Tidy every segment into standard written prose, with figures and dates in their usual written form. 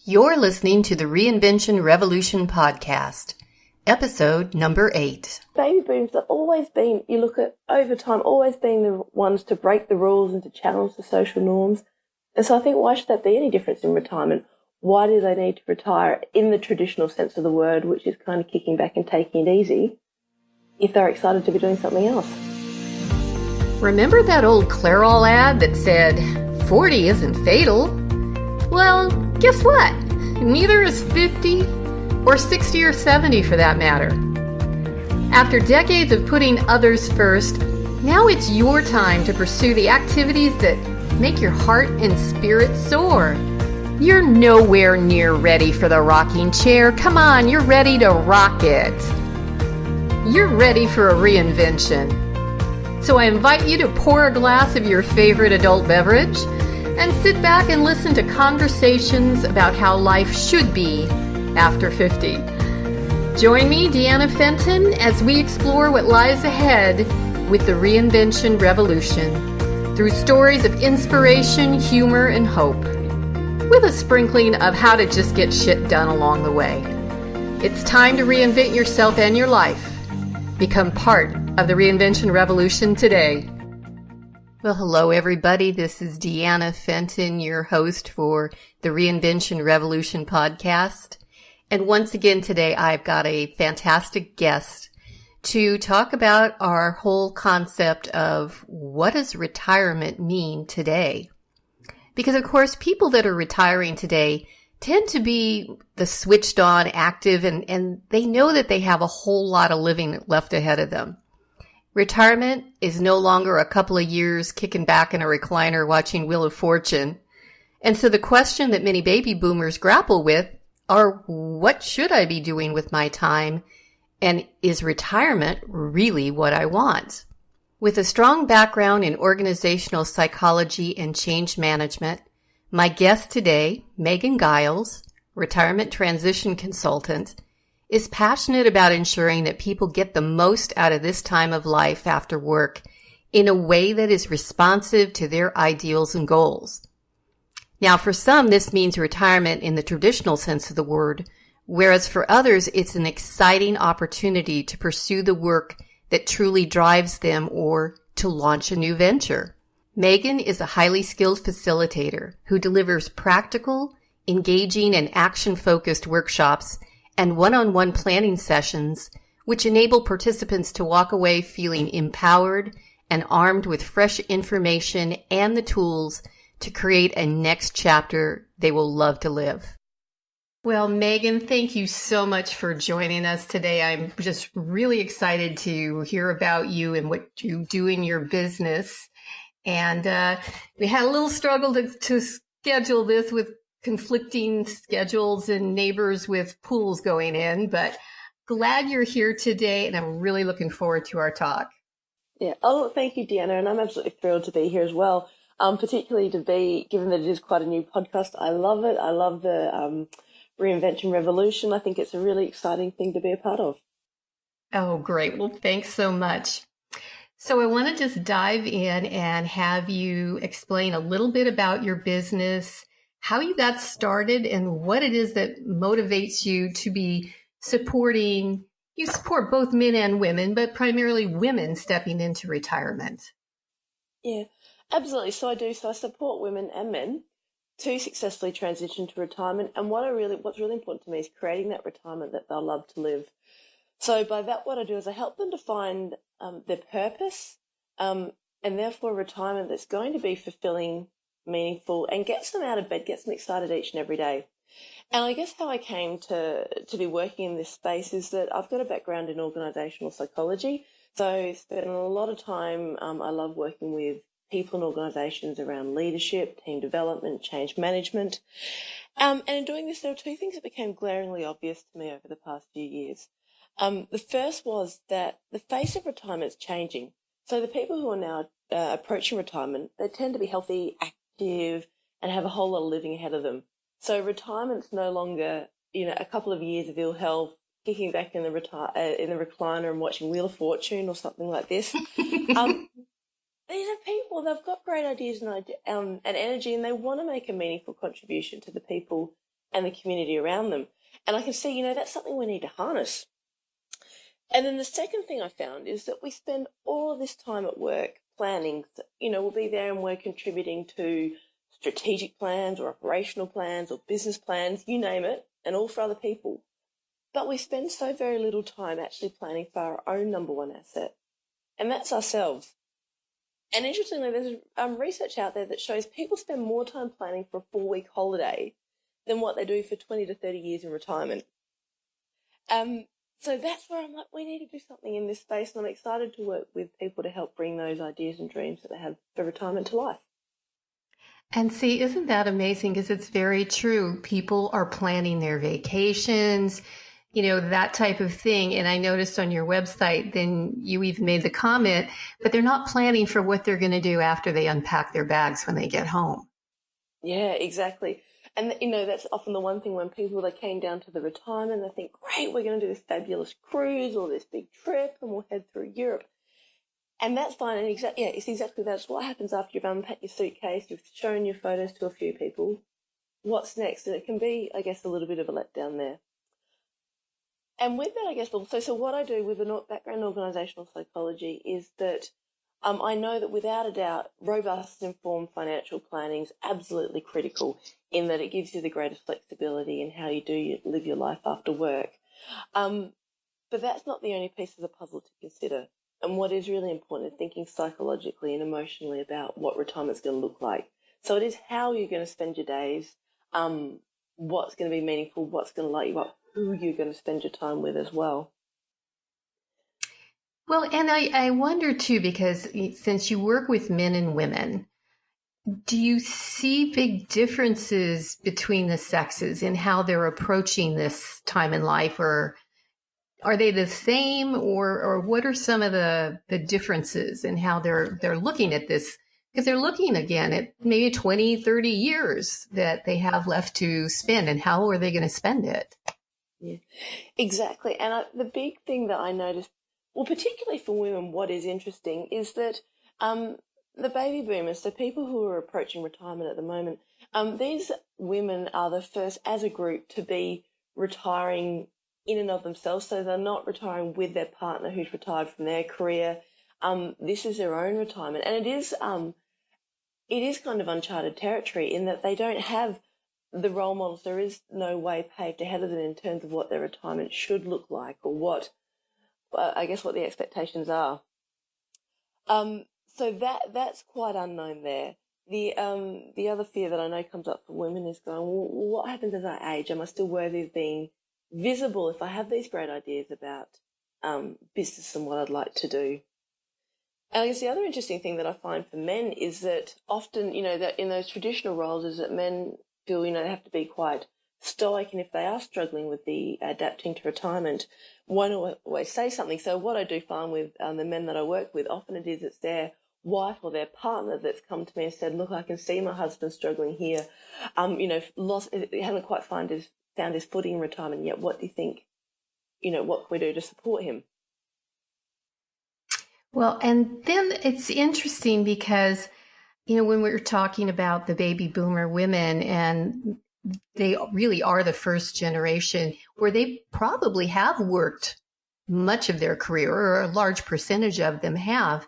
You're listening to the Reinvention Revolution Podcast, episode number 8. Baby boomers have always been, you look at over time, always been the ones to break the rules and to challenge the social norms. And so I think, why should that be any difference in retirement? Why do they need to retire in the traditional sense of the word, which is kind of kicking back and taking it easy, if they're excited to be doing something else? Remember that old Clairol ad that said, 40 isn't fatal? Well, guess what? Neither is 50 or 60 or 70 for that matter. After decades of putting others first, now it's your time to pursue the activities that make your heart and spirit soar. You're nowhere near ready for the rocking chair. Come on, you're ready to rock it. You're ready for a reinvention. So I invite you to pour a glass of your favorite adult beverage and sit back and listen to conversations about how life should be after 50. Join me, Deanna Fenton, as we explore what lies ahead with the Reinvention Revolution through stories of inspiration, humor, and hope, with a sprinkling of how to just get shit done along the way. It's time to reinvent yourself and your life. Become part of the Reinvention Revolution today. Well, hello, everybody. This is Deanna Fenton, your host for the Reinvention Revolution Podcast. And once again today, I've got a fantastic guest to talk about our whole concept of what does retirement mean today? Because, of course, people that are retiring today tend to be the switched on, active, and they know that they have a whole lot of living left ahead of them. Retirement is no longer a couple of years kicking back in a recliner watching Wheel of Fortune. And so the question that many baby boomers grapple with are, what should I be doing with my time? And is retirement really what I want? With a strong background in organizational psychology and change management, my guest today, Megan Giles, retirement transition consultant, is passionate about ensuring that people get the most out of this time of life after work in a way that is responsive to their ideals and goals. Now, for some, this means retirement in the traditional sense of the word, whereas for others, it's an exciting opportunity to pursue the work that truly drives them or to launch a new venture. Megan is a highly skilled facilitator who delivers practical, engaging, and action-focused workshops and one-on-one planning sessions, which enable participants to walk away feeling empowered and armed with fresh information and the tools to create a next chapter they will love to live. Well, Megan, thank you so much for joining us today. I'm just really excited to hear about you and what you do in your business. And we had a little struggle to schedule this with conflicting schedules and neighbors with pools going in, but glad you're here today, and I'm really looking forward to our talk. Yeah. Oh, thank you, Deanna, and I'm absolutely thrilled to be here as well, particularly to be, given that it is quite a new podcast. I love it. I love the Reinvention Revolution. I think it's a really exciting thing to be a part of. Oh, great. Well, thanks so much. So I want to just dive in and have you explain a little bit about your business, how you got started, and what it is that motivates you to be supporting. You support both men and women, but primarily women stepping into retirement. Yeah, absolutely. So I do. So I support women and men to successfully transition to retirement. And what's really important to me is creating that retirement that they'll love to live. So by that, what I do is I help them to find their purpose, and therefore retirement that's going to be fulfilling, meaningful, and gets them out of bed, gets them excited each and every day. And I guess how I came to be working in this space is that I've got a background in organizational psychology. So spending a lot of time, I love working with people and organizations around leadership, team development, change management. And in doing this, there were two things that became glaringly obvious to me over the past few years. The first was that the face of retirement is changing. So the people who are now approaching retirement, they tend to be healthy, active, and have a whole lot of living ahead of them. So retirement's no longer, a couple of years of ill health, kicking back in the recliner and watching Wheel of Fortune or something like this. These are people, they've got great ideas and energy, and they want to make a meaningful contribution to the people and the community around them. And I can see, that's something we need to harness. And then the second thing I found is that we spend all of this time at work planning. We'll be there and we're contributing to strategic plans or operational plans or business plans, you name it, and all for other people. But we spend so very little time actually planning for our own number one asset, and that's ourselves. And interestingly, there's research out there that shows people spend more time planning for a 4-week holiday than what they do for 20 to 30 years in retirement. So that's where I'm like, we need to do something in this space, and I'm excited to work with people to help bring those ideas and dreams that they have for retirement to life. And see, isn't that amazing? Because it's very true. People are planning their vacations, that type of thing. And I noticed on your website, then you even made the comment, but they're not planning for what they're going to do after they unpack their bags when they get home. Yeah, exactly. And, that's often the one thing when people, they came down to the retirement, they think, great, we're going to do this fabulous cruise or this big trip and we'll head through Europe. And that's fine. And it's exactly that's what happens after you've unpacked your suitcase, you've shown your photos to a few people. What's next? And it can be, I guess, a little bit of a letdown there. And with that, I guess, also, so what I do with a background in organisational psychology is that I know that without a doubt, robust, informed financial planning is absolutely critical in that it gives you the greatest flexibility in how you live your life after work. But that's not the only piece of the puzzle to consider. And what is really important is thinking psychologically and emotionally about what retirement's going to look like. So it is how you're going to spend your days, what's going to be meaningful, what's going to light you up, who you're going to spend your time with as well. Well, and I wonder too, because since you work with men and women, do you see big differences between the sexes in how they're approaching this time in life, or are they the same, or what are some of the differences in how they're looking at this? Because they're looking again at maybe 20, 30 years that they have left to spend, and how are they going to spend it? Yeah, exactly. And the big thing that I noticed, well, particularly for women, what is interesting is that the baby boomers, so people who are approaching retirement at the moment, these women are the first as a group to be retiring in and of themselves. So they're not retiring with their partner who's retired from their career. This is their own retirement. And it is kind of uncharted territory in that they don't have the role models. There is no way paved ahead of them in terms of what their retirement should look like or what the expectations are. So that's quite unknown there. The other fear that I know comes up for women is going, well, what happens as I age? Am I still worthy of being visible if I have these great ideas about business and what I'd like to do? And I guess the other interesting thing that I find for men is that often, that in those traditional roles is that men feel, they have to be quite stoic, and if they are struggling with the adapting to retirement, won't always say something. So what I do find with the men that I work with, often it's their wife or their partner that's come to me and said, look, I can see my husband struggling here. Haven't quite found his footing in retirement yet. What do you think? What can we do to support him? Well, and then it's interesting because, when we're talking about the baby boomer women, and they really are the first generation where they probably have worked much of their career, or a large percentage of them have.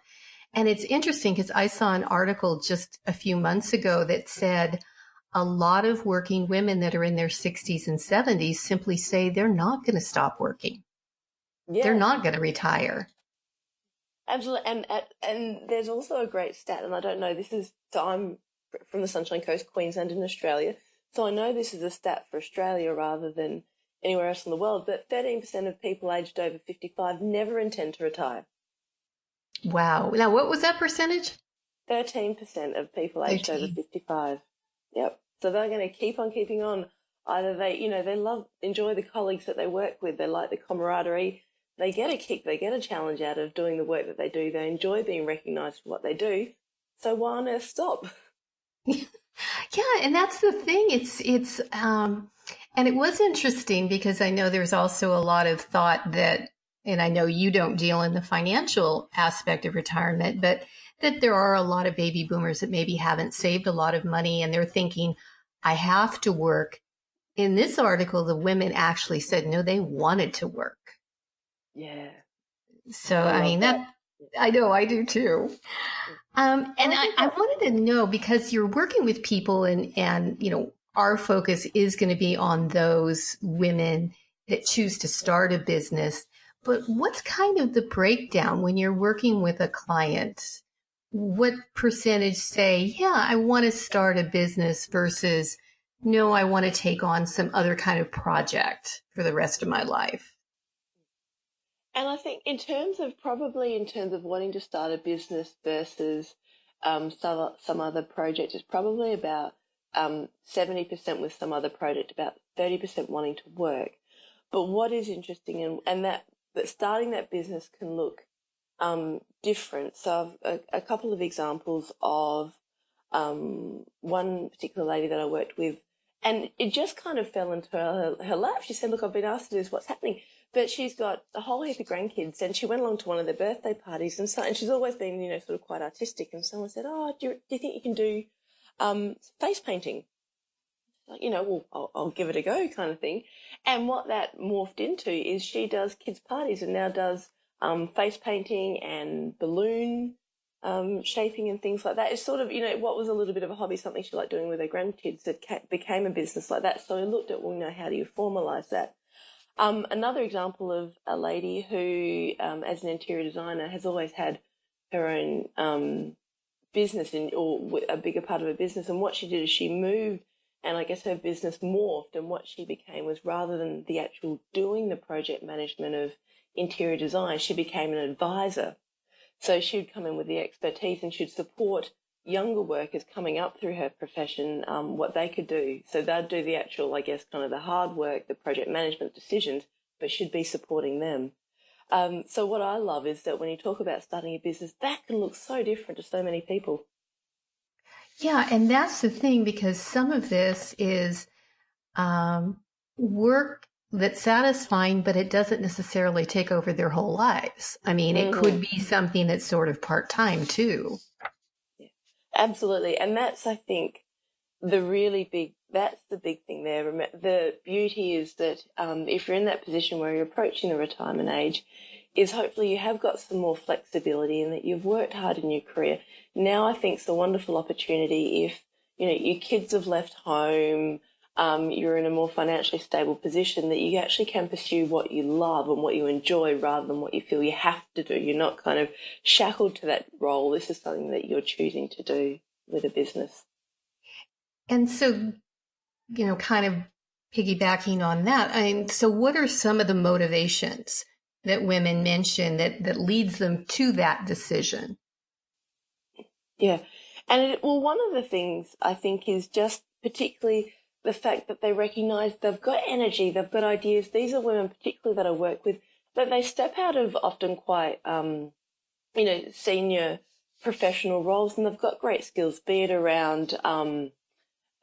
And it's interesting because I saw an article just a few months ago that said a lot of working women that are in their 60s and 70s simply say they're not going to stop working. Yeah. They're not going to retire. Absolutely. And there's also a great stat, and I don't know, so I'm from the Sunshine Coast, Queensland in Australia, so I know this is a stat for Australia rather than anywhere else in the world, but 13% of people aged over 55 never intend to retire. Wow. Now, what was that percentage? 13% of people aged over 55. Yep. So they're going to keep on keeping on. Either they enjoy the colleagues that they work with, they like the camaraderie, they get a kick, they get a challenge out of doing the work that they do, they enjoy being recognised for what they do, so why on earth stop? Yeah, and that's the thing. It's and it was interesting because I know there's also a lot of thought that, and I know you don't deal in the financial aspect of retirement, but that there are a lot of baby boomers that maybe haven't saved a lot of money, and they're thinking, I have to work in this article, the women actually said, no, they wanted to work. Yeah. So, I mean, I know, I do too. And I wanted to know, because you're working with people and, our focus is going to be on those women that choose to start a business. But what's kind of the breakdown when you're working with a client? What percentage say, yeah, I want to start a business versus, no, I want to take on some other kind of project for the rest of my life? And I think in terms of wanting to start a business versus some other project, it's probably about 70% with some other project, about 30% wanting to work. But what is interesting, and that starting that business can look different. So I've a couple of examples of one particular lady that I worked with, and it just kind of fell into her lap. She said, look, I've been asked to do this, what's happening? But she's got a whole heap of grandkids, and she went along to one of their birthday parties, and she's always been, sort of quite artistic. And someone said, "Oh, do you think you can do face painting?" Like, well, I'll give it a go, kind of thing. And what that morphed into is she does kids' parties and now does face painting and balloon shaping and things like that. It's sort of, what was a little bit of a hobby, something she liked doing with her grandkids, that became a business like that. So we looked at, well, how do you formalize that? Another example of a lady who, as an interior designer, has always had her own business or a bigger part of her business. And what she did is she moved, and I guess her business morphed. And what she became was, rather than the actual doing the project management of interior design, she became an advisor. So she would come in with the expertise and she'd support younger workers coming up through her profession, what they could do. So they'd do the actual, I guess, kind of the hard work, the project management decisions, but should be supporting them. So what I love is that when you talk about starting a business, that can look so different to so many people. Yeah, and that's the thing, because some of this is work that's satisfying, but it doesn't necessarily take over their whole lives. I mean, it could be something that's sort of part-time too. Yeah, absolutely. And that's, I think, that's the big thing there. The beauty is that if you're in that position where you're approaching the retirement age, is hopefully you have got some more flexibility and that you've worked hard in your career. Now I think it's a wonderful opportunity if, your kids have left home, you're in a more financially stable position, that you actually can pursue what you love and what you enjoy rather than what you feel you have to do. You're not kind of shackled to that role. This is something that you're choosing to do with a business. And so, kind of piggybacking on that, so what are some of the motivations that women mention that leads them to that decision? Yeah. And one of the things I think is just particularly the fact that they recognise they've got energy, they've got ideas. These are women particularly that I work with, that they step out of often quite, senior professional roles, and they've got great skills, be it around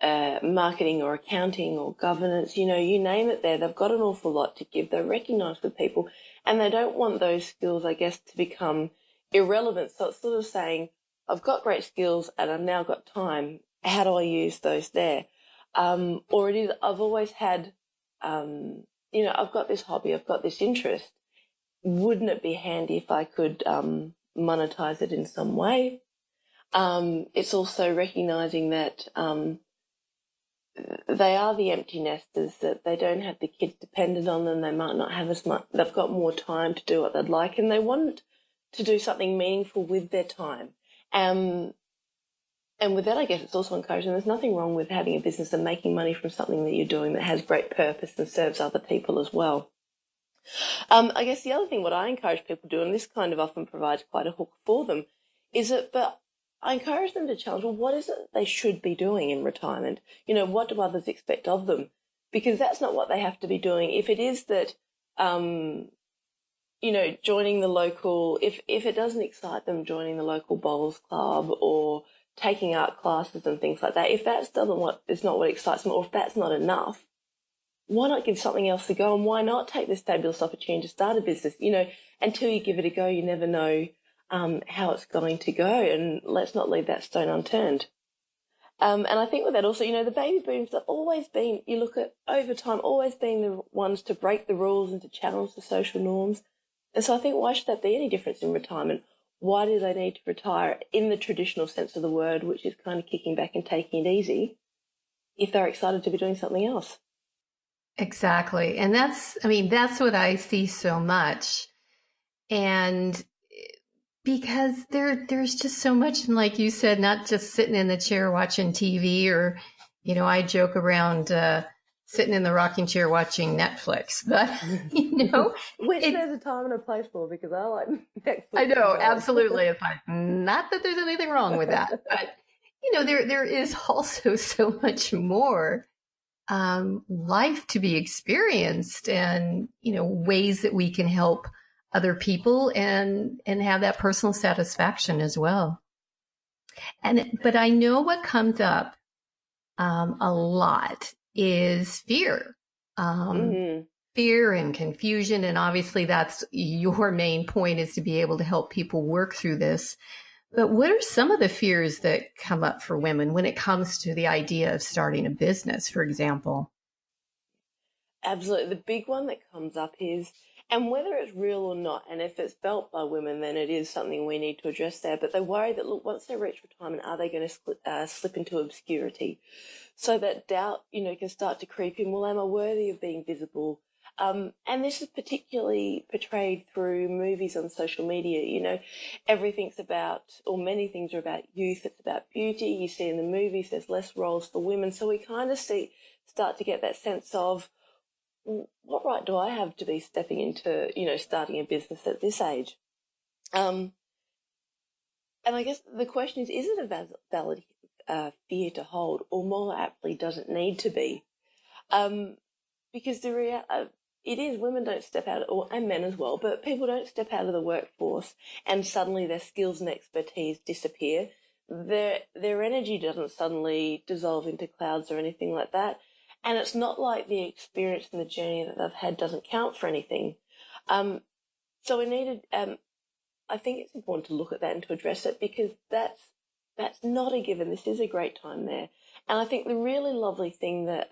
marketing or accounting or governance, you name it there. They've got an awful lot to give. They're recognised with people, and they don't want those skills, I guess, to become irrelevant. So it's sort of saying, I've got great skills and I've now got time. How do I use those there? Or it is, I've always had, I've got this hobby, I've got this interest. Wouldn't it be handy if I could monetize it in some way? It's also recognizing that they are the empty nesters, that they don't have the kids dependent on them. They might not have as much, they've got more time to do what they'd like, and they want to do something meaningful with their time. And with that, I guess it's also encouraging. There's nothing wrong with having a business and making money from something that you're doing that has great purpose and serves other people as well. I guess the other thing, what I encourage people to do, and this kind of often provides quite a hook for them, is that, but I encourage them to challenge, well, what is it they should be doing in retirement? What do others expect of them? Because that's not what they have to be doing. If it is that, joining the local, if it doesn't excite them, joining the local bowls club or taking art classes and things like that, if that's is not what excites them, or if that's not enough, why not give something else a go? And why not take this fabulous opportunity to start a business? Until you give it a go, you never know how it's going to go, and let's not leave that stone unturned. And I think with that also, the baby booms have always been, you look at over time, always being the ones to break the rules and to challenge the social norms. And so I think, why should that be any difference in retirement? Why do they need to retire in the traditional sense of the word, which is kind of kicking back and taking it easy, if they're excited to be doing something else? Exactly. And that's what I see so much. And because there's just so much, and like you said, not just sitting in the chair watching TV or, I joke around sitting in the rocking chair watching Netflix, but which there's a time and a place for, because I like Netflix. I know, absolutely. It's like, not that there's anything wrong with that, but there is also so much more life to be experienced, and ways that we can help other people and have that personal satisfaction as well. But I know what comes up a lot is fear. Fear and confusion, and obviously that's your main point, is to be able to help people work through this. But what are some of the fears that come up for women when it comes to the idea of starting a business, for example? Absolutely. The big one that comes up is, and whether it's real or not, and if it's felt by women, then it is something we need to address there. But they worry that, look, once they reach retirement, are they going to slip into obscurity? So that doubt, can start to creep in. Well, am I worthy of being visible? And this is particularly portrayed through movies on social media. Everything's about, or many things are about youth. It's about beauty. You see in the movies, there's less roles for women. So we kind of start to get that sense of, what right do I have to be stepping into, starting a business at this age? And I guess the question is it a valid fear to hold, or more aptly, does it need to be? Because it is, women don't step out, and men as well, but people don't step out of the workforce and suddenly their skills and expertise disappear. Their energy doesn't suddenly dissolve into clouds or anything like that. And it's not like the experience and the journey that they've had doesn't count for anything. So we needed, I think it's important to look at that and to address it, because that's not a given. This is a great time there. And I think the really lovely thing that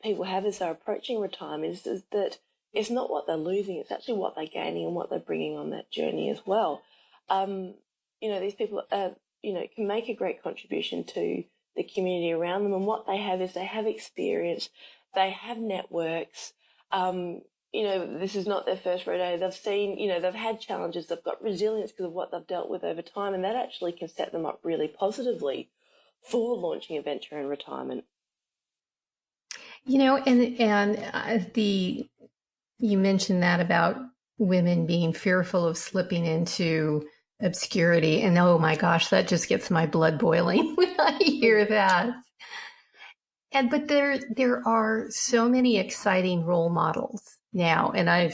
people have as they're approaching retirement is that it's not what they're losing, it's actually what they're gaining and what they're bringing on that journey as well. These people, can make a great contribution to the community around them, and what they have is they have experience, they have networks. This is not their first rodeo. They've seen, they've had challenges, they've got resilience because of what they've dealt with over time, and that actually can set them up really positively for launching a venture in retirement. You mentioned that about women being fearful of slipping into obscurity, and oh my gosh, that just gets my blood boiling when I hear that. But there are so many exciting role models now, and I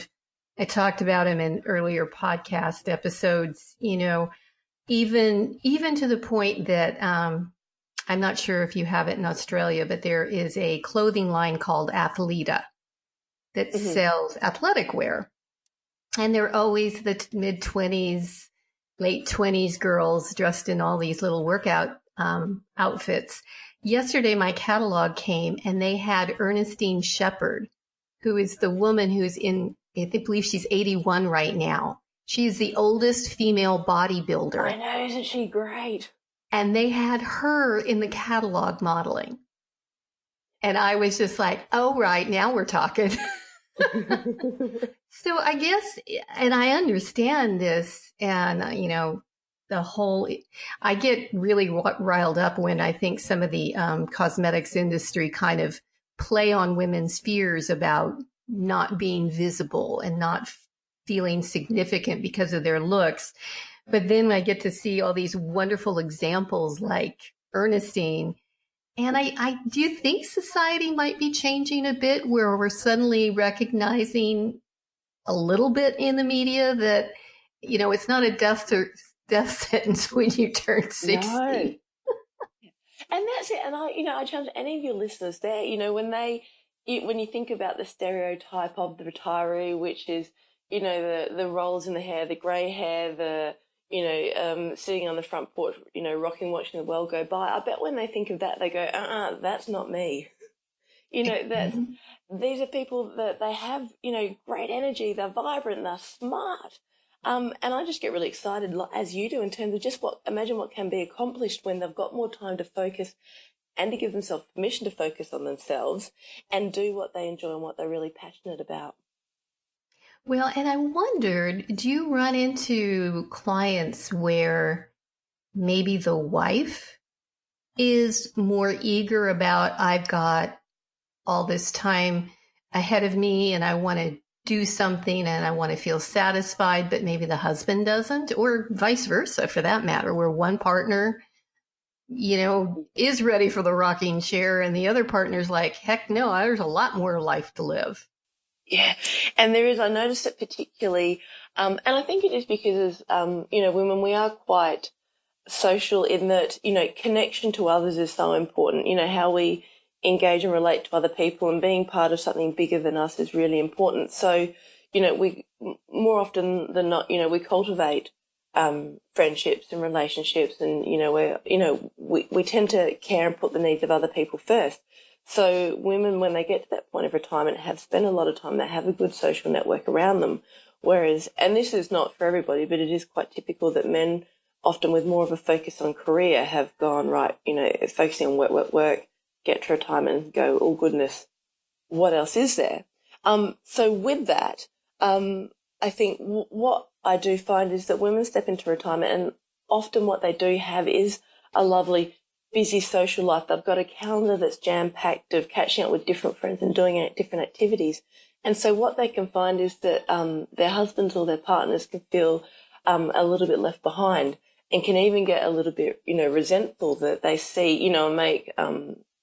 talked about them in earlier podcast episodes. Even to the point that I'm not sure if you have it in Australia, but there is a clothing line called Athleta that sells athletic wear, and they're always the mid-20s. Late 20s girls dressed in all these little workout outfits. Yesterday, my catalog came and they had Ernestine Shepherd, who is the woman who's I believe she's 81 right now. She's the oldest female bodybuilder. I know, isn't she great? And they had her in the catalog modeling. And I was just like, oh, right, now we're talking. So I guess, and I understand this, and, I get really riled up when I think some of the cosmetics industry kind of play on women's fears about not being visible and not feeling significant because of their looks. But then I get to see all these wonderful examples like Ernestine. And I do you think society might be changing a bit, where we're suddenly recognizing a little bit in the media that, it's not a death sentence when you turn 60. No. And that's it. And I challenge any of your listeners there, when you think about the stereotype of the retiree, which is, the rolls in the hair, the grey hair, the sitting on the front porch, rocking, watching the world go by. I bet when they think of that, they go, that's not me. These are people that they have, great energy, they're vibrant, they're smart. And I just get really excited, as you do, in terms of just imagine what can be accomplished when they've got more time to focus and to give themselves permission to focus on themselves and do what they enjoy and what they're really passionate about. Well, and I wondered, do you run into clients where maybe the wife is more eager about, I've got all this time ahead of me and I want to do something and I want to feel satisfied, but maybe the husband doesn't, or vice versa for that matter, where one partner, is ready for the rocking chair and the other partner's like, heck no, there's a lot more life to live. Yeah, and I noticed it particularly, and I think it is because, women, we are quite social in that, connection to others is so important. How we engage and relate to other people and being part of something bigger than us is really important. So, we more often than not, we cultivate friendships and relationships, and we tend to care and put the needs of other people first. So women, when they get to that point of retirement, have spent a lot of time. They have a good social network around them. Whereas, and this is not for everybody, but it is quite typical that men, often with more of a focus on career, have gone, right, focusing on work, get to retirement and go, oh goodness, what else is there? So with that, I think what I do find is that women step into retirement and often what they do have is a lovely busy social life. They've got a calendar that's jam-packed of catching up with different friends and doing different activities. And so what they can find is that their husbands or their partners can feel a little bit left behind and can even get a little bit, resentful that they see, and make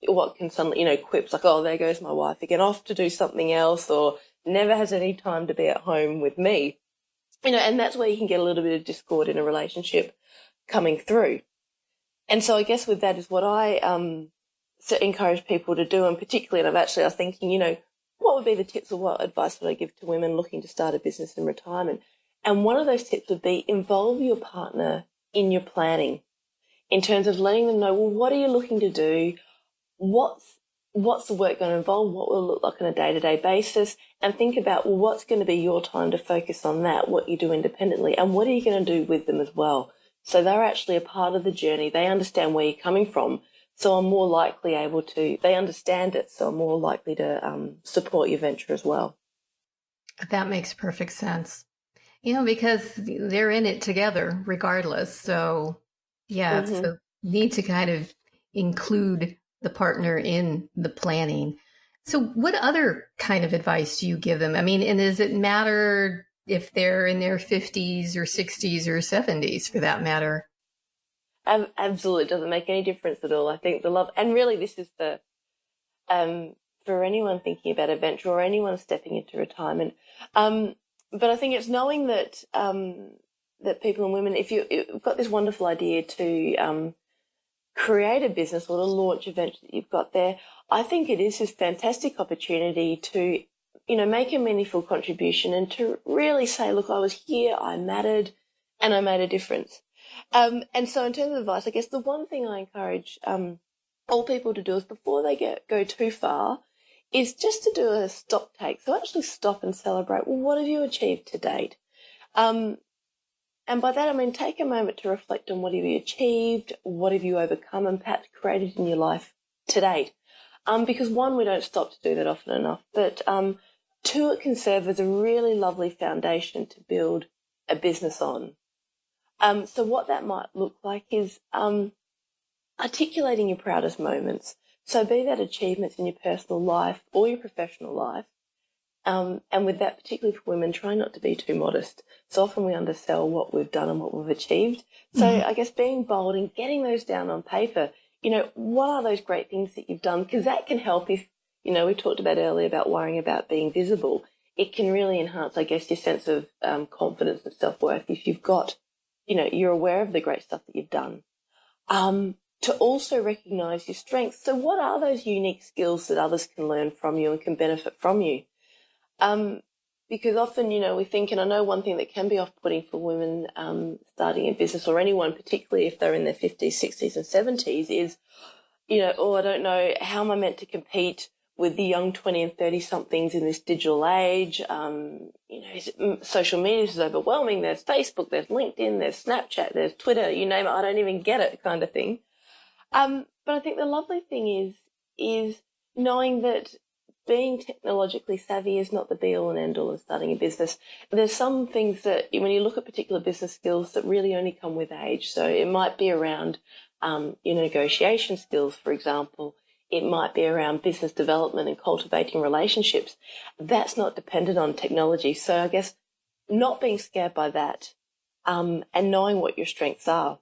what can suddenly, quips like, oh, there goes my wife again, off to do something else, or never has any time to be at home with me. And that's where you can get a little bit of discord in a relationship coming through. And so I guess with that is what I encourage people to do, and particularly, and I was thinking, what would be the tips or what advice would I give to women looking to start a business in retirement? And one of those tips would be involve your partner in your planning in terms of letting them know, well, what are you looking to do? What's the work going to involve? What will it look like on a day-to-day basis? And think about, well, what's going to be your time to focus on that, what you do independently, and what are you going to do with them as well? So they're actually a part of the journey. They understand where you're coming from. So I'm more likely they understand it. So I'm more likely to support your venture as well. That makes perfect sense. Because they're in it together regardless. So yeah, so you need to kind of include the partner in the planning. So what other kind of advice do you give them? I mean, and does it matter if they're in their 50s or 60s or 70s for that matter? Absolutely. It doesn't make any difference at all. I think the love, and really this is for anyone thinking about a venture or anyone stepping into retirement. But I think it's knowing that that people and women, if you've got this wonderful idea to create a business or to launch a venture that you've got there, I think it is this fantastic opportunity to make a meaningful contribution and to really say, look, I was here, I mattered, and I made a difference. And so in terms of advice, I guess the one thing I encourage all people to do is before they go too far is just to do a stop take. So actually stop and celebrate, well, what have you achieved to date? And by that, I mean, take a moment to reflect on what have you achieved, what have you overcome and perhaps created in your life to date. Because one, we don't stop to do that often enough, but two, it can serve as a really lovely foundation to build a business on. So what that might look like is articulating your proudest moments. So be that achievements in your personal life or your professional life. And with that, particularly for women, try not to be too modest. So often we undersell what we've done and what we've achieved. So I guess being bold and getting those down on paper, what are those great things that you've done? Because that can help if, we talked about earlier about worrying about being visible. It can really enhance, I guess, your sense of confidence and self-worth if you've got, you're aware of the great stuff that you've done. To also recognise your strengths. So what are those unique skills that others can learn from you and can benefit from you? Because often, we think, and I know one thing that can be off-putting for women starting a business, or anyone, particularly if they're in their 50s, 60s and 70s, is, oh, I don't know, how am I meant to compete with the young 20 and 30-somethings in this digital age? Social media is overwhelming. There's Facebook, there's LinkedIn, there's Snapchat, there's Twitter, you name it, I don't even get it kind of thing. But I think the lovely thing is knowing that being technologically savvy is not the be-all and end-all of starting a business. There's some things that, when you look at particular business skills, that really only come with age. So it might be around your negotiation skills, for example. It might be around business development and cultivating relationships. That's not dependent on technology. So I guess not being scared by that and knowing what your strengths are.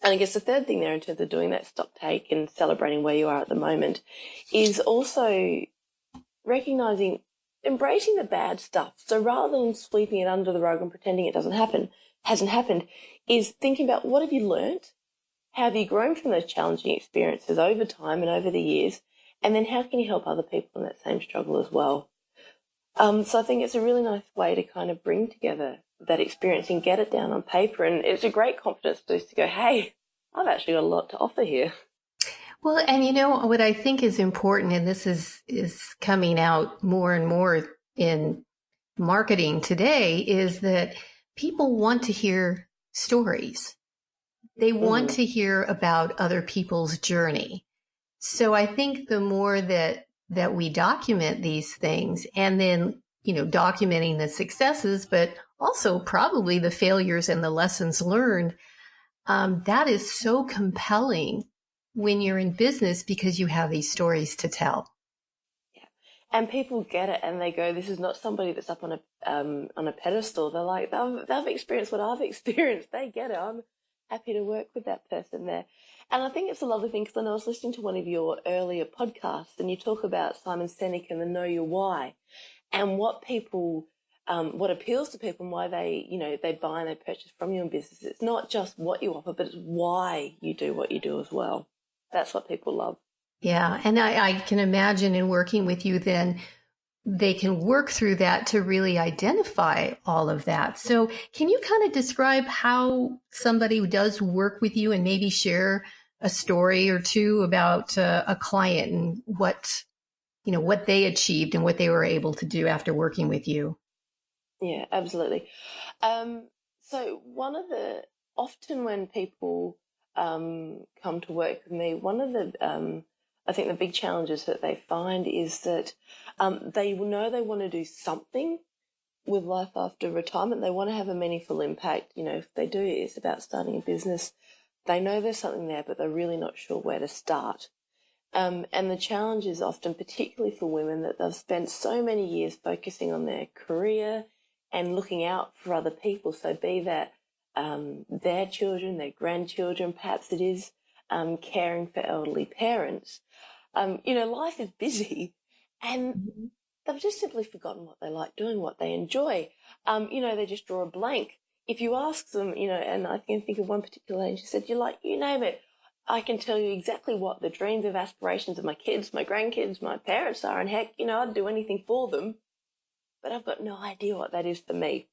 And I guess the third thing there in terms of doing that stock take and celebrating where you are at the moment is also recognizing, embracing the bad stuff. So rather than sweeping it under the rug and pretending it hasn't happened, is thinking about what have you learnt? How have you grown from those challenging experiences over time and over the years? And then how can you help other people in that same struggle as well? So I think it's a really nice way to kind of bring together that experience and get it down on paper. And it's a great confidence boost to go, hey, I've actually got a lot to offer here. Well, and what I think is important, and this is coming out more and more in marketing today, is that people want to hear stories. They want to hear about other people's journey. So I think the more that we document these things, and then, documenting the successes, but also probably the failures and the lessons learned, that is so compelling when you're in business because you have these stories to tell. Yeah, and people get it, and they go, "This is not somebody that's up on a pedestal." They're like, they've experienced what I've experienced. They get it. I'm happy to work with that person there. And I think it's a lovely thing, because I was listening to one of your earlier podcasts, and you talk about Simon Sinek and the Know Your Why, and what people, what appeals to people and why they buy and they purchase from you in business. It's not just what you offer, but it's why you do what you do as well. That's what people love. Yeah. And I can imagine in working with you, then they can work through that to really identify all of that. So can you kind of describe how somebody does work with you and maybe share a story or two about a client and what they achieved and what they were able to do after working with you? Yeah, absolutely. So often when people come to work with me, one of the, I think the big challenges that they find is that they know they want to do something with life after retirement. They want to have a meaningful impact. If they do, it's about starting a business. They know there's something there, but they're really not sure where to start. And the challenge is often, particularly for women, that they've spent so many years focusing on their career and looking out for other people. So be that their children, their grandchildren, perhaps it is caring for elderly parents. Life is busy, and they've just simply forgotten what they like doing, what they enjoy. They just draw a blank. If you ask them, and I can think of one particular lady, she said, you name it, I can tell you exactly what the dreams of aspirations of my kids, my grandkids, my parents are, and heck, I'd do anything for them, but I've got no idea what that is for me.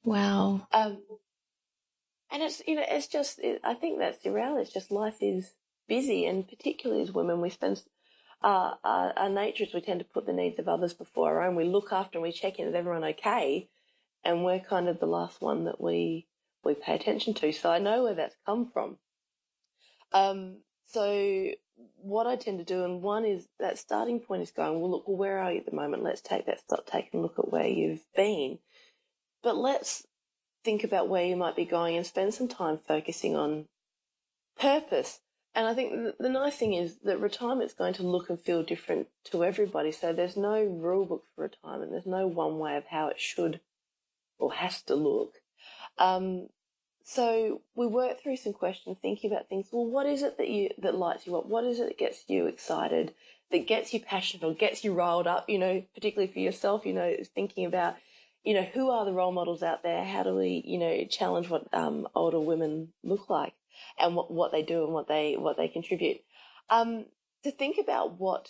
Wow. And it's just, I think that's the reality. It's just life is busy, and particularly as women, we spend, our nature is we tend to put the needs of others before our own. We look after and we check in, is everyone okay? And we're kind of the last one that we pay attention to. So I know where that's come from. So what I tend to do, and one is that starting point is going, well, look, where are you at the moment? Let's take that stock take and look at where you've been. But let's think about where you might be going and spend some time focusing on purpose. And I think the nice thing is that retirement's going to look and feel different to everybody. So there's no rule book for retirement. There's no one way of how it should or has to look. So we work through some questions, thinking about things. Well, what is it that lights you up? What is it that gets you excited, that gets you passionate or gets you riled up, particularly for yourself, thinking about, who are the role models out there? How do we, challenge what older women look like and what they do and what they contribute? To think about what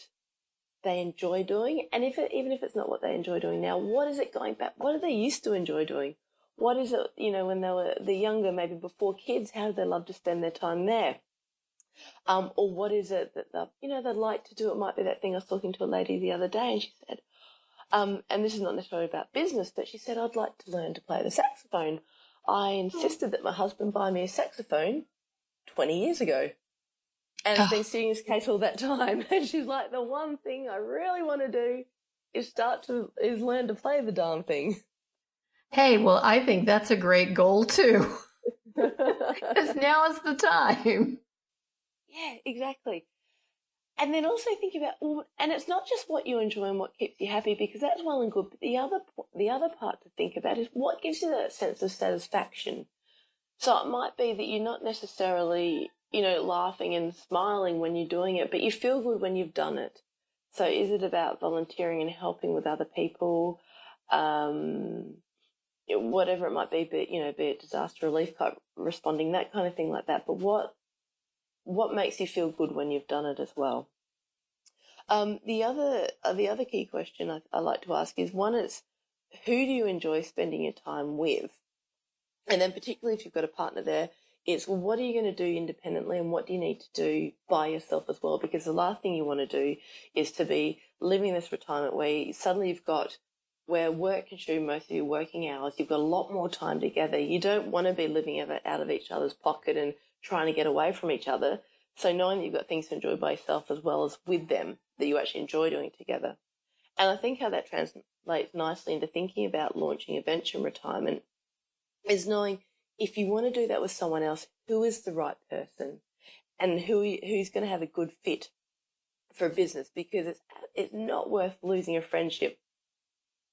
they enjoy doing, and even if it's not what they enjoy doing now, what is it going back? What did they used to enjoy doing? What is it, when they were the younger, maybe before kids? How did they love to spend their time there? Or what is it that they like to do? It might be that thing. I was talking to a lady the other day, and she said, and this is not necessarily about business, but she said, I'd like to learn to play the saxophone. I insisted that my husband buy me a saxophone 20 years ago. And it's been sitting in this case all that time. And she's like, the one thing I really want to do is learn to play the darn thing. Hey, well, I think that's a great goal too. Because now is the time. Yeah, exactly. And then also think about, and it's not just what you enjoy and what keeps you happy, because that's well and good. But the other part to think about is what gives you that sense of satisfaction. So it might be that you're not necessarily, laughing and smiling when you're doing it, but you feel good when you've done it. So is it about volunteering and helping with other people, whatever it might be, be it disaster relief, responding, that kind of thing like that. But what makes you feel good when you've done it as well? The other key question I like to ask is, one is, who do you enjoy spending your time with? And then particularly if you've got a partner there, it's, well, what are you going to do independently and what do you need to do by yourself as well? Because the last thing you want to do is to be living this retirement where suddenly where work consumes most of your working hours, you've got a lot more time together. You don't want to be living out of each other's pocket and trying to get away from each other. So knowing that you've got things to enjoy by yourself as well as with them that you actually enjoy doing together. And I think how that translates nicely into thinking about launching a venture in retirement is knowing, if you want to do that with someone else, who is the right person and who's going to have a good fit for a business, because it's not worth losing a friendship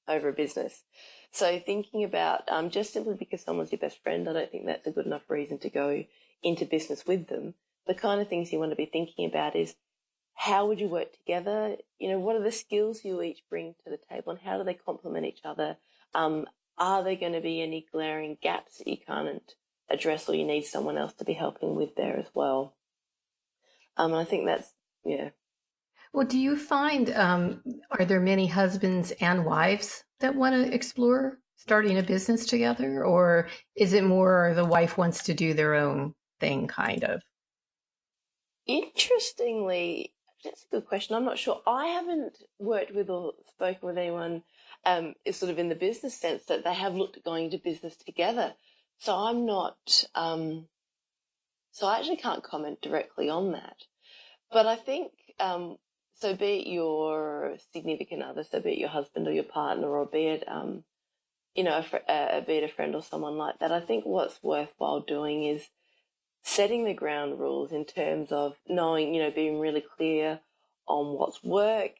over a business. So thinking about just simply because someone's your best friend, I don't think that's a good enough reason to go into business with them. The kind of things you want to be thinking about is, how would you work together? What are the skills you each bring to the table and how do they complement each other? Are there going to be any glaring gaps that you can't address or you need someone else to be helping with there as well? And I think that's, yeah. Well, do you find, are there many husbands and wives that want to explore starting a business together? Or is it more the wife wants to do their own thing, kind of? Interestingly, that's a good question. I'm not sure. I haven't worked with or spoken with anyone is sort of in the business sense that they have looked at going into business together. So I'm not, so I actually can't comment directly on that. But I think, so be it your significant other, so be it your husband or your partner, or be it, be it a friend or someone like that, I think what's worthwhile doing is setting the ground rules in terms of knowing, being really clear on what's work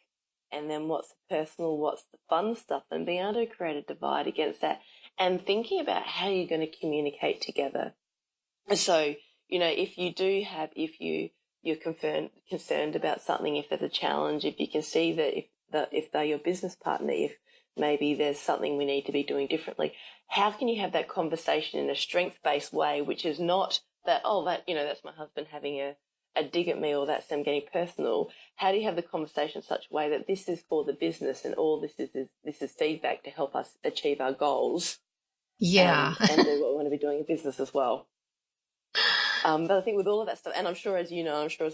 and then what's the personal, what's the fun stuff, and being able to create a divide against that and thinking about how you're going to communicate together. So, if you're concerned about something, if there's a challenge, if you can see that if they're your business partner, if maybe there's something we need to be doing differently, how can you have that conversation in a strength-based way, which is not that, that's my husband having a dig at me, or that's them getting personal. How do you have the conversation in such a way that this is for the business and all this is feedback to help us achieve our goals? Yeah. And do what we want to be doing in business as well. But I think with all of that stuff, and I'm sure as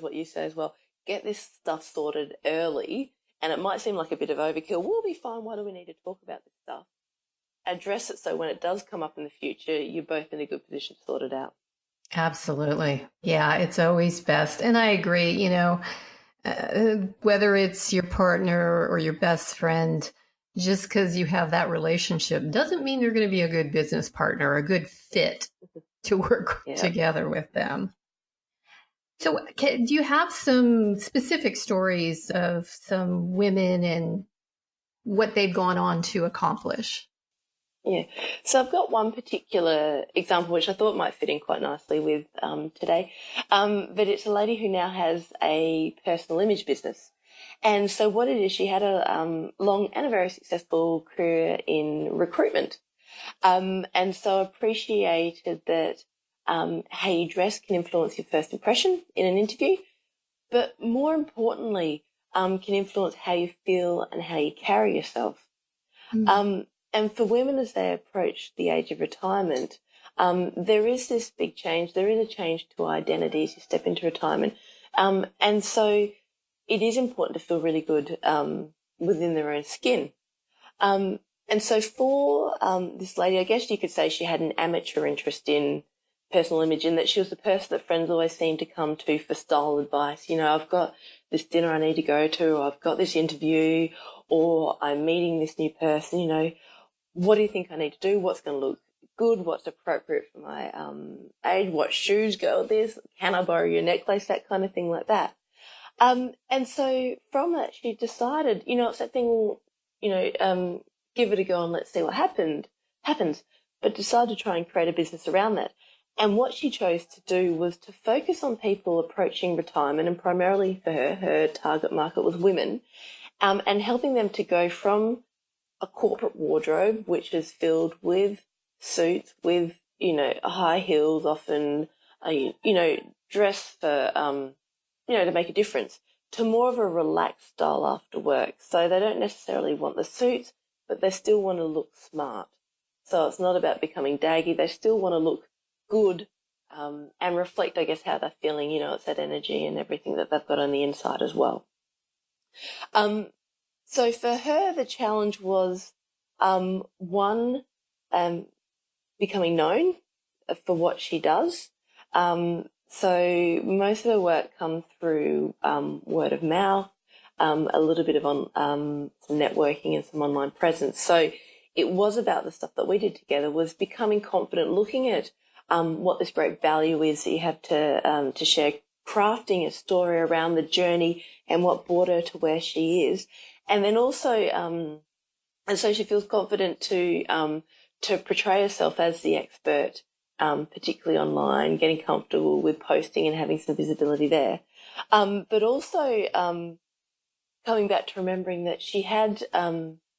what you say as well, get this stuff sorted early, and it might seem like a bit of overkill. We'll be fine. Why do we need to talk about this stuff? Address it so when it does come up in the future, you're both in a good position to sort it out. Absolutely. Yeah, it's always best. And I agree, whether it's your partner or your best friend, just because you have that relationship doesn't mean you're going to be a good business partner, a good fit to work together with them. So do you have some specific stories of some women and what they've gone on to accomplish? Yeah. So I've got one particular example which I thought might fit in quite nicely with today. But it's a lady who now has a personal image business. And so what it is, she had a long and a very successful career in recruitment. And so appreciated that how you dress can influence your first impression in an interview. But more importantly, can influence how you feel and how you carry yourself. Mm. And for women as they approach the age of retirement, there is this big change. There is a change to identity as you step into retirement. And so it is important to feel really good within their own skin. And so for this lady, I guess you could say she had an amateur interest in personal image, in that she was the person that friends always seemed to come to for style advice. You know, I've got this dinner I need to go to, or I've got this interview, or I'm meeting this new person. You know, what do you think I need to do? What's going to look good? What's appropriate for my age? What shoes go with this? Can I borrow your necklace? That kind of thing, like that. And so from that, she decided, you know, it's that thing, you know, give it a go and let's see what happens, but decided to try and create a business around that. And what she chose to do was to focus on people approaching retirement, and primarily for her target market was women, and helping them to go from a corporate wardrobe, which is filled with suits, with, you know, high heels, often, you know, dress for, you know, to make a difference, to more of a relaxed style after work. So they don't necessarily want the suits, but they still want to look smart. So it's not about becoming daggy. They still want to look good, and reflect, I guess, how they're feeling. You know, it's that energy and everything that they've got on the inside as well. So for her, the challenge was, one, becoming known for what she does. So most of her work comes through word of mouth, a little bit of some networking and some online presence. So it was about the stuff that we did together, was becoming confident, looking at what this great value is that you have to share, crafting a story around the journey and what brought her to where she is. And then also, and so she feels confident to portray herself as the expert, particularly online, getting comfortable with posting and having some visibility there. But also coming back to remembering that she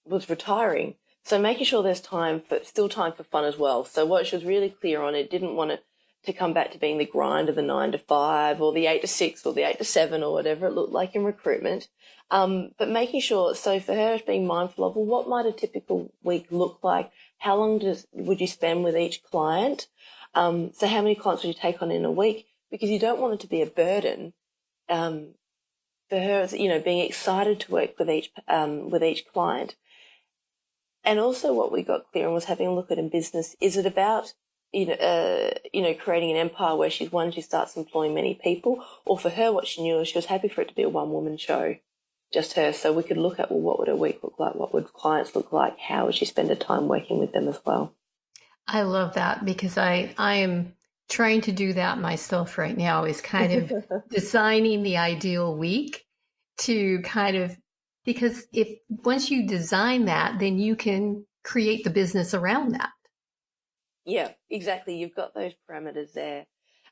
was retiring. So making sure there's still time for fun as well. So what she was really clear on, it didn't want it to come back to being the grind of the 9 to 5 or the 8 to 6 or the 8 to 7 or whatever it looked like in recruitment. But making sure, so for her, being mindful of, well, what might a typical week look like? How long would you spend with each client? So how many clients would you take on in a week? Because you don't want it to be a burden. For her, it's, you know, being excited to work with each client. And also what we got clear on was having a look at in business, is it about, you know, creating an empire where she starts employing many people, or for her, what she knew was she was happy for it to be a one-woman show, just her. So we could look at, well, what would her week look like? What would clients look like? How would she spend her time working with them as well? I love that, because I am trying to do that myself right now, is kind of designing the ideal week to kind of, because once you design that, then you can create the business around that. Yeah, exactly. You've got those parameters there.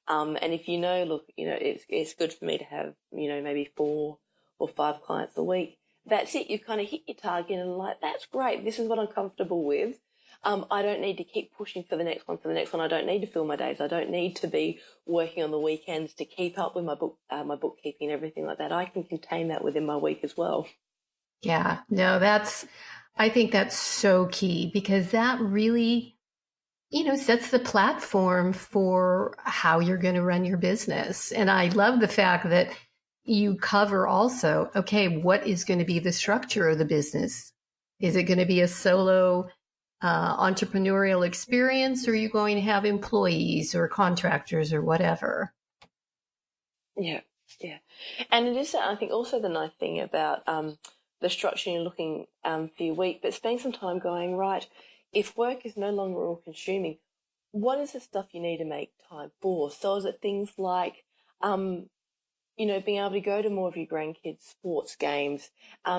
And if you know, look, you know, it's good for me to have, you know, maybe 4 or 5 clients a week. That's it. You've kind of hit your target and like, that's great. This is what I'm comfortable with. I don't need to keep pushing for the next one, I don't need to fill my days. I don't need to be working on the weekends to keep up with my bookkeeping and everything like that. I can contain that within my week as well. Yeah, no, I think that's so key, because that really, you know, sets the platform for how you're going to run your business. And I love the fact that you cover also, okay, what is going to be the structure of the business? Is it going to be a solo entrepreneurial experience, or are you going to have employees or contractors or whatever? Yeah, yeah. And it is, I think, also the nice thing about the structure you're looking for your week, but spending some time going, right, if work is no longer all consuming, what is the stuff you need to make time for? So is it things like, you know, being able to go to more of your grandkids' sports games?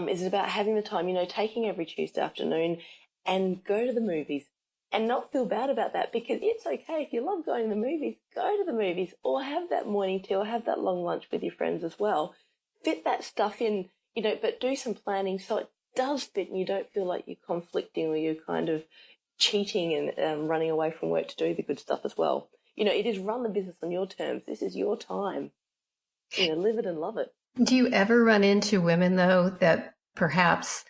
Is it about having the time, you know, taking every Tuesday afternoon and go to the movies and not feel bad about that? Because it's okay, if you love going to the movies, go to the movies, or have that morning tea, or have that long lunch with your friends as well. Fit that stuff in, you know, but do some planning so it does fit and you don't feel like you're conflicting or you're kind of cheating and running away from work to do the good stuff as well. You know, it is run the business on your terms. This is your time. You know, live it and love it. Do you ever run into women, though, that perhaps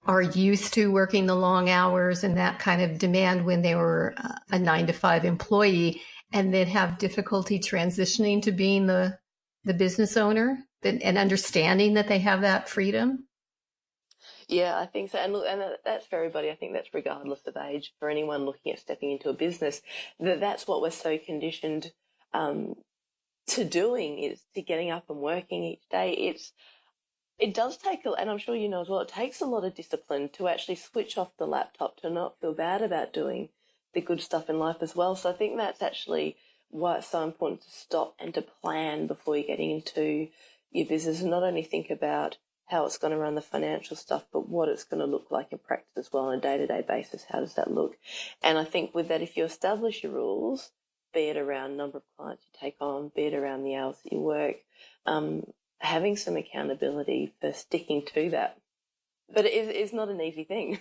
are used to working the long hours and that kind of demand when they were a 9 to 5 employee and then have difficulty transitioning to being the business owner and understanding that they have that freedom? Yeah, I think so. And look, and that's for everybody. I think that's regardless of age. For anyone looking at stepping into a business, that's what we're so conditioned um, to doing, is to getting up and working each day. It does take, and I'm sure you know as well, it takes a lot of discipline to actually switch off the laptop, to not feel bad about doing the good stuff in life as well. So I think that's actually why it's so important to stop and to plan before you're getting into your business, and not only think about how it's going to run the financial stuff, but what it's going to look like in practice as well on a day-to-day basis. How does that look? And I think with that, if you establish your rules, be it around number of clients you take on, be it around the hours that you work, having some accountability for sticking to that. But it's not an easy thing.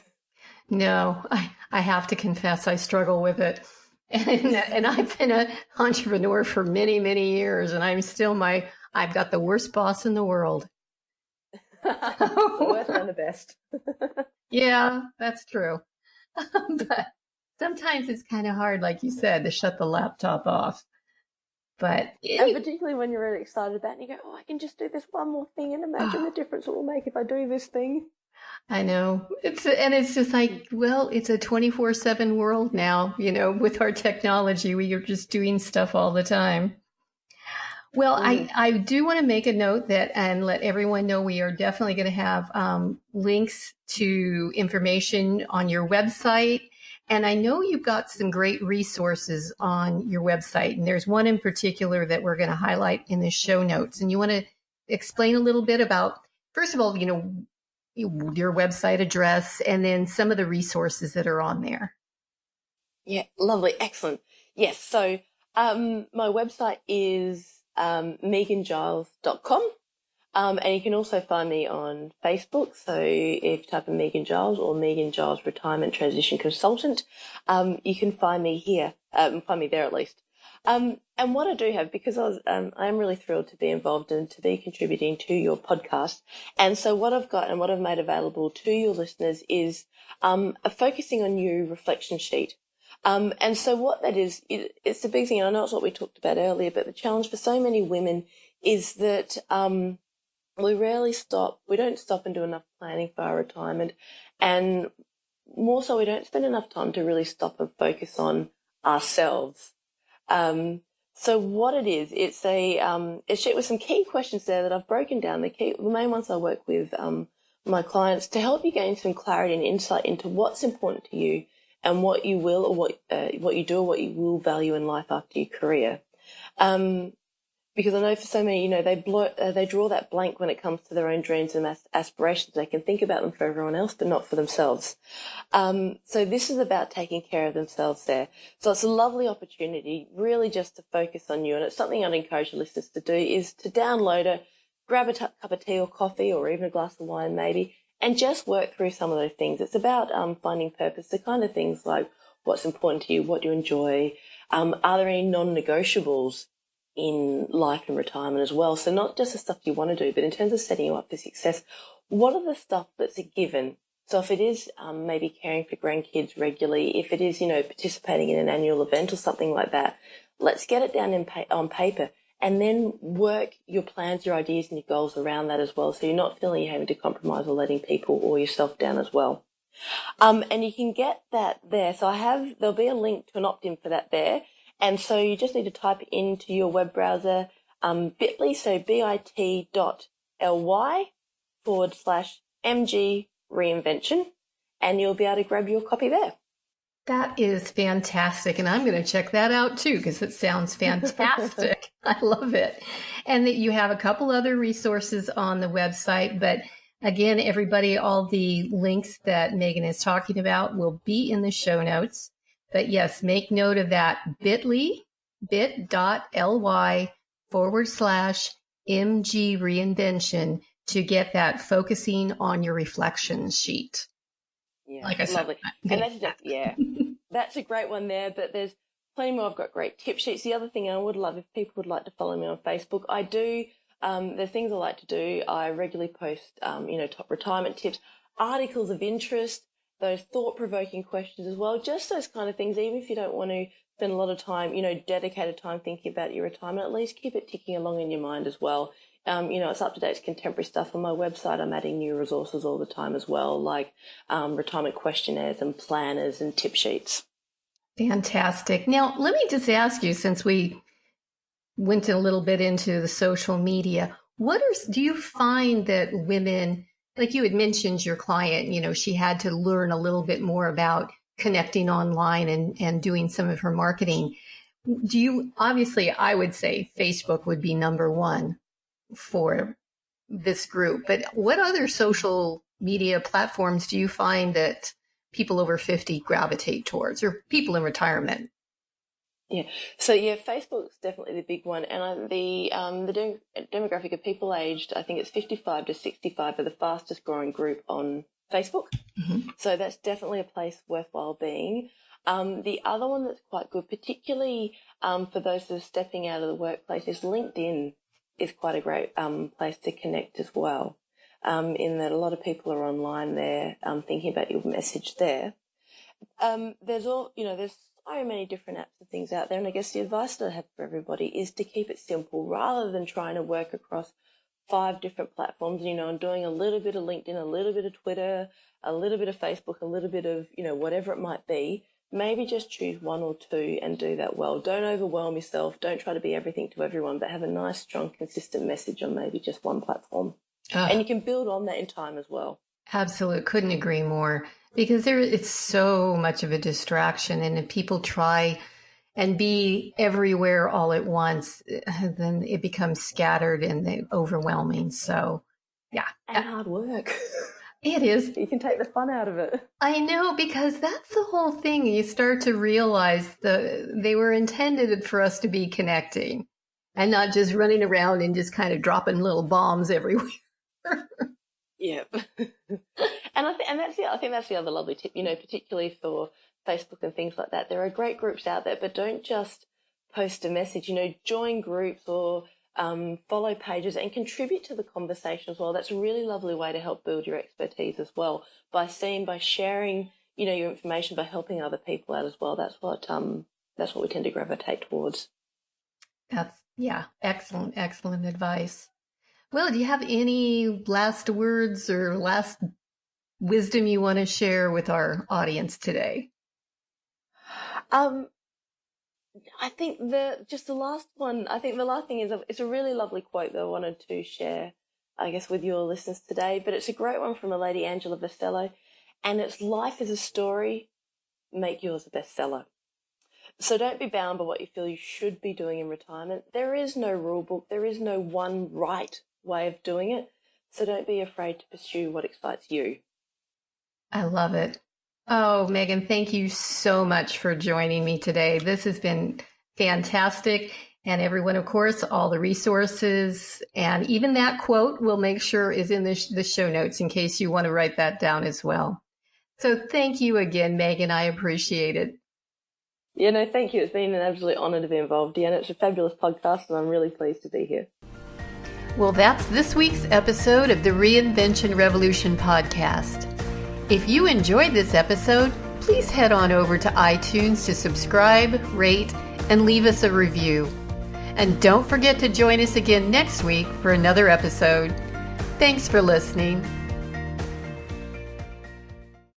No, I have to confess I struggle with it. And I've been an entrepreneur for many, many years, and I've got the worst boss in the world. The worst and the best. Yeah, that's true. But sometimes it's kind of hard, like you said, to shut the laptop off. But and particularly when you're really excited about it and you go, I can just do this one more thing and imagine the difference it will make if I do this thing. I know. It's just like, well, it's a 24/7 world now, with our technology. We are just doing stuff all the time. Well, I do want to make a note that and let everyone know we are definitely going to have links to information on your website. And I know you've got some great resources on your website. And there's one in particular that we're going to highlight in the show notes. And you want to explain a little bit about, first of all, your website address and then some of the resources that are on there. Yeah, lovely. Excellent. Yes. So my website is megangiles.com. And you can also find me on Facebook. So if you type in Megan Giles or Megan Giles Retirement Transition Consultant, you can find me here, find me there at least. And what I do have, because I'm really thrilled to be involved and to be contributing to your podcast. And so what I've got and what I've made available to your listeners is a focusing on you reflection sheet. And so what that is, it's the big thing. I know it's what we talked about earlier, but the challenge for so many women is that we rarely stop. We don't stop and do enough planning for our retirement. And more so, we don't spend enough time to really stop and focus on ourselves. So what it is, it's a sheet with some key questions there that I've broken down. The main ones I work with my clients to help you gain some clarity and insight into what's important to you and what you will or what you do or what you will value in life after your career. Because I know for so many, they draw that blank when it comes to their own dreams and aspirations. They can think about them for everyone else, but not for themselves. So this is about taking care of themselves there. So it's a lovely opportunity, really just to focus on you. And it's something I'd encourage the listeners to do is to download it, grab a cup of tea or coffee or even a glass of wine maybe, and just work through some of those things. It's about finding purpose, the kind of things like what's important to you, what do you enjoy, are there any non-negotiables in life and retirement as well. So not just the stuff you want to do, but in terms of setting you up for success, what are the stuff that's a given? So if it is maybe caring for grandkids regularly, if it is, participating in an annual event or something like that, let's get it down on paper and then work your plans, your ideas and your goals around that as well. So you're not feeling you're having to compromise or letting people or yourself down as well. And you can get that there. So there'll be a link to an opt-in for that there. And so you just need to type into your web browser bit.ly, so bit.ly/MG Reinvention, and you'll be able to grab your copy there. That is fantastic. And I'm going to check that out too, because it sounds fantastic. I love it. And that you have a couple other resources on the website. But again, everybody, all the links that Megan is talking about will be in the show notes. But yes, make note of that bit.ly/MG Reinvention to get that focusing on your reflection sheet. Yeah, like I lovely. said. And that's a great one there, but there's plenty more. I've got great tip sheets. The other thing I would love if people would like to follow me on Facebook, I do There's things I like to do. I regularly post, top retirement tips, articles of interest, those thought-provoking questions as well, just those kind of things. Even if you don't want to spend a lot of time, dedicated time thinking about your retirement, at least keep it ticking along in your mind as well. It's up-to-date, it's contemporary stuff. On my website, I'm adding new resources all the time as well, like retirement questionnaires and planners and tip sheets. Fantastic. Now, let me just ask you, since we went a little bit into the social media, do you find that women, like you had mentioned your client, she had to learn a little bit more about connecting online and doing some of her marketing. Obviously, I would say Facebook would be number one for this group, but what other social media platforms do you find that people over 50 gravitate towards, or people in retirement? Yeah. So Facebook's definitely the big one, and the demographic of people aged, I think it's 55 to 65, are the fastest growing group on Facebook. Mm-hmm. So that's definitely a place worthwhile being. The other one that's quite good, particularly for those that are stepping out of the workplace, is LinkedIn. Is quite a great place to connect as well. In that a lot of people are online there, thinking about your message there. There's so many different apps and things out there, and I guess the advice that I have for everybody is to keep it simple rather than trying to work across 5 different platforms, and doing a little bit of LinkedIn, a little bit of Twitter, a little bit of Facebook, a little bit of, whatever it might be. Maybe just choose 1 or 2 and do that well. Don't overwhelm yourself. Don't try to be everything to everyone, but have a nice, strong, consistent message on maybe just one platform. And you can build on that in time as well. Absolutely. Couldn't agree more, because it's so much of a distraction. And if people try and be everywhere all at once, then it becomes scattered and overwhelming. So, yeah. And hard work. It is. You can take the fun out of it. I know, because that's the whole thing. You start to realize they were intended for us to be connecting and not just running around and just kind of dropping little bombs everywhere. Yeah. And I think that's the other lovely tip, particularly for Facebook and things like that. There are great groups out there, but don't just post a message, join groups or follow pages and contribute to the conversation as well. That's a really lovely way to help build your expertise as well, by sharing, your information, by helping other people out as well. That's what we tend to gravitate towards. Excellent advice. Well, do you have any last words or last wisdom you want to share with our audience today? I think the last thing is, it's a really lovely quote that I wanted to share, I guess, with your listeners today, but it's a great one from a lady, Angela Vastello, and it's, life is a story, make yours a bestseller. So don't be bound by what you feel you should be doing in retirement. There is no rule book. There is no one right way of doing it. So don't be afraid to pursue what excites you. I love it. Oh, Megan, thank you so much for joining me today. This has been fantastic. And everyone, of course, all the resources and even that quote we'll make sure is in the show notes in case you want to write that down as well. So thank you again, Megan. I appreciate it. Yeah, no, thank you. It's been an absolute honor to be involved, Deanna. It's a fabulous podcast and I'm really pleased to be here. Well, that's this week's episode of the Reinvention Revolution Podcast. If you enjoyed this episode, please head on over to iTunes to subscribe, rate, and leave us a review. And don't forget to join us again next week for another episode. Thanks for listening.